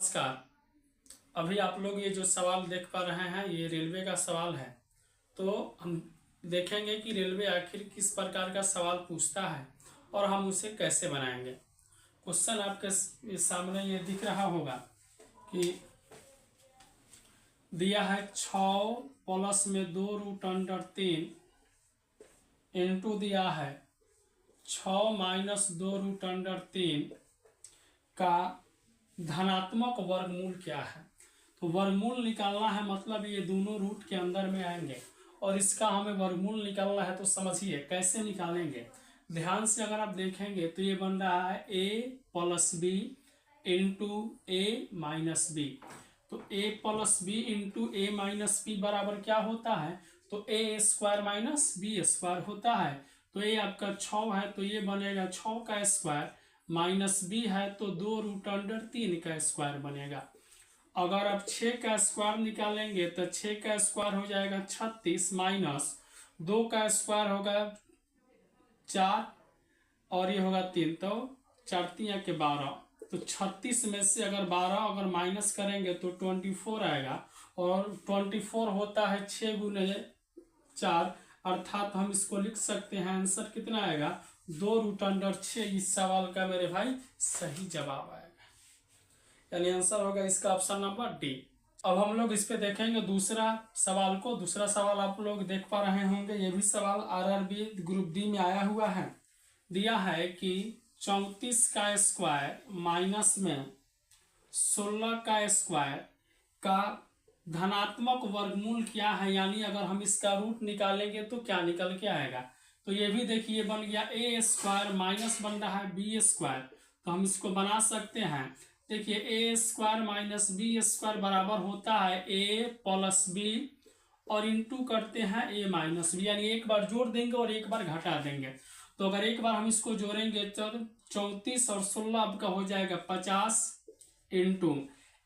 नमस्कार। अभी आप लोग ये जो सवाल देख पा रहे हैं ये रेलवे का सवाल है। तो हम देखेंगे कि रेलवे आखिर किस प्रकार का सवाल पूछता है और हम उसे कैसे बनाएंगे। क्वेश्चन आपके सामने ये दिख रहा होगा कि दिया है 6 प्लस में 2√3 इंटू दिया है 6 माइनस 2√3 का धनात्मक वर्गमूल क्या है। तो वर्गमूल निकालना है, मतलब ये दोनों रूट के अंदर में आएंगे और इसका हमें वर्गमूल निकालना है। तो समझिए कैसे निकालेंगे। ध्यान से अगर आप देखेंगे तो ये बन रहा है a plus B into A minus B. तो a plus B into A minus B बराबर क्या होता है, तो A square minus B square होता है। तो ये आपका 6 है तो ये बनेगा 6 का स्क्वायर, माइनस बी है तो 2√3 का स्क्वायर बनेगा। अगर आप 6 का स्क्वायर निकालेंगे तो 6 का स्क्वायर हो जाएगा 36, माइनस 2 का स्क्वायर होगा 4 और ये होगा 3, तो 4 3 के 12। तो 36 में से अगर 12 अगर माइनस करेंगे तो 24 आएगा और 24 होता है 6 गुने 4, अर्थात हम इसको लिख सकते हैं आंसर कितना आएगा 2√6। इस सवाल का मेरे भाई सही जवाब आएगा, यानी आंसर होगा इसका ऑप्शन नंबर डी। अब हम लोग इस पे देखेंगे दूसरा सवाल को। दूसरा सवाल आप लोग देख पा रहे होंगे, ये भी सवाल आरआरबी ग्रुप डी में आया हुआ है। दिया है कि 34 का स्क्वायर माइनस में 16 का स्क्वायर का धनात्मक वर्गमूल क्या है, यानी अगर हम इसका रूट निकालेंगे तो क्या निकल के आएगा। तो ये भी देखिए बन गया ए स्क्वायर माइनस बन रहा है बी स्क्वायर। तो हम इसको बना सकते हैं। देखिए ए स्क्वायर माइनस बी स्क्वायर बराबर होता है ए प्लस बी और इंटू करते हैं ए माइनस बी, यानी एक बार जोड़ देंगे और एक बार घटा देंगे। तो अगर एक बार हम इसको जोड़ेंगे तो 34 और 16 आपका हो जाएगा 50 इंटू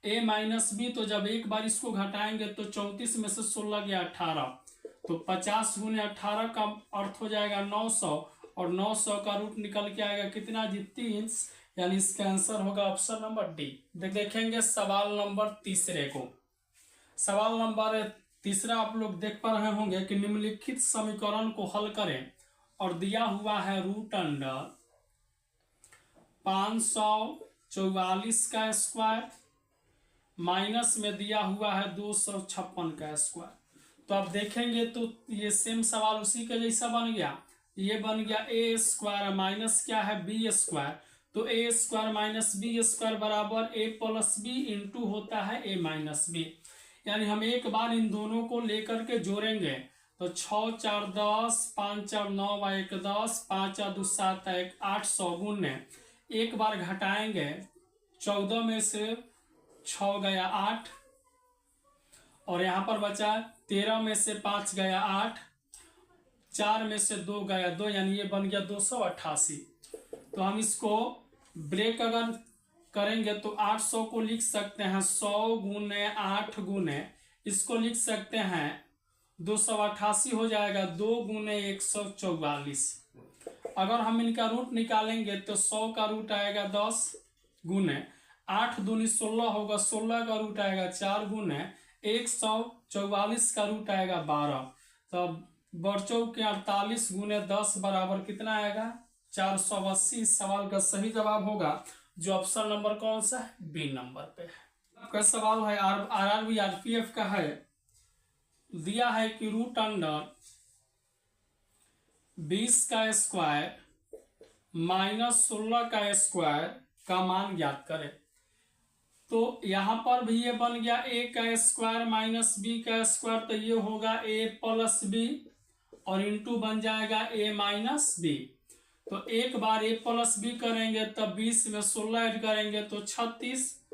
ए माइनस बी। तो जब एक बार इसको घटाएंगे तो 34 में से 16 गया 18, तो 50 गुने 18 का अर्थ हो जाएगा 900 और 900 का रूट निकल के आएगा कितना जी 30, यानी इसका आंसर होगा ऑप्शन नंबर डी। देखेंगे सवाल नंबर तीसरे को। सवाल नंबर तीसरा आप लोग देख पा रहे होंगे कि निम्नलिखित समीकरण को हल करें और दिया हुआ है √544 का स्क्वायर माइनस में दिया हुआ है 256 का स्क्वायर। तो आप देखेंगे तो ये सेम सवाल उसी के जैसा बन गया। ये बन गया ए स्क्वायर माइनस क्या है बी स्क्वायर। तो A square minus B square बराबर ए प्लस बी इंटू होता है ए माइनस बी, यानी हम एक बार इन दोनों को लेकर के जोड़ेंगे तो 6 4 10, 5 4 9 1 10, 5 2 7 1 800 गुने एक बार घटाएंगे 14 में से 6 गया 8 और यहाँ पर बचा 13 में से 5 गया 8, 4 में से 2 गया 2, यानी ये बन गया 288। तो हम इसको ब्रेक अगर करेंगे तो 800 को लिख सकते हैं 100 गुने 8 गुने, इसको लिख सकते हैं 288 हो जाएगा 2 गुने 144। अगर हम इनका रूट निकालेंगे तो 100 का रूट आएगा 10 गुने 8 दूनी 16 होगा, 16 का रूट आएगा 4 गुने 144 का रूट आएगा 12। तो बर्चों के 48 गुने 10 बराबर कितना आएगा 480। इस सवाल का सही जवाब होगा जो ऑप्शन नंबर कौन सा है बी नंबर पे है। आपका सवाल है आरआरबी आरपीएफ का है। दिया है कि √20 का स्क्वायर माइनस 16 का स्क्वायर का मान ज्ञात करें। तो यहां पर भी ये बन गया ए का स्क्वायर माइनस बी का स्क्वायर, तो ये होगा ए प्लस बी और इंटू बन जाएगा ए माइनस बी। तो एक बार ए प्लस बी करेंगे तब 20 में 16 ऐड करेंगे तो 36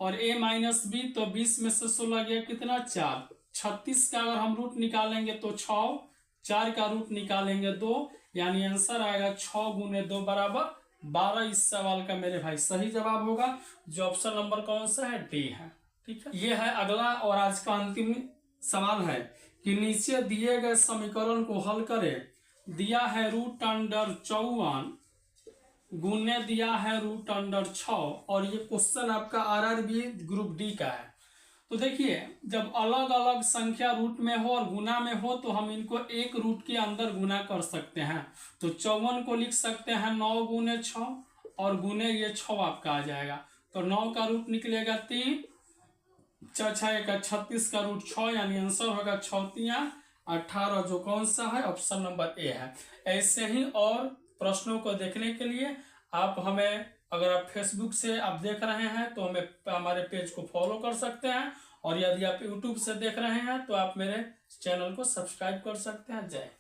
और ए माइनस बी, तो 20 में से 16 गया कितना 4। 36 का अगर हम रूट निकालेंगे तो 6, 4 का रूट निकालेंगे 2, यानी आंसर आएगा 6 गुने 2 बराबर 12। इस सवाल का मेरे भाई सही जवाब होगा जो ऑप्शन नंबर कौन सा है डी है। ठीक है, ये है अगला और आज का अंतिम सवाल है कि नीचे दिए गए समीकरण को हल करें। दिया है √54 गुने दिया है √6 और ये क्वेश्चन आपका RRB ग्रुप डी का है। तो देखिए जब अलग अलग संख्या रूट में हो और गुना में हो तो हम इनको एक रूट के अंदर गुना कर सकते हैं। तो 54 को लिख सकते हैं 9 गुने 6 और गुने ये 6 आपका आ जाएगा। तो 9 का रूट निकलेगा 3, 6 6 का 36 का रूट 6, यानी आंसर होगा 6 18, जो कौन सा है, ऑप्शन नंबर ए है। ऐसे ही और प्रश्नों को देखने के लिए आप हमें, अगर आप फेसबुक से आप देख रहे हैं तो हमें हमारे पेज को फॉलो कर सकते हैं, और यदि आप यूट्यूब से देख रहे हैं तो आप मेरे चैनल को सब्सक्राइब कर सकते हैं। जय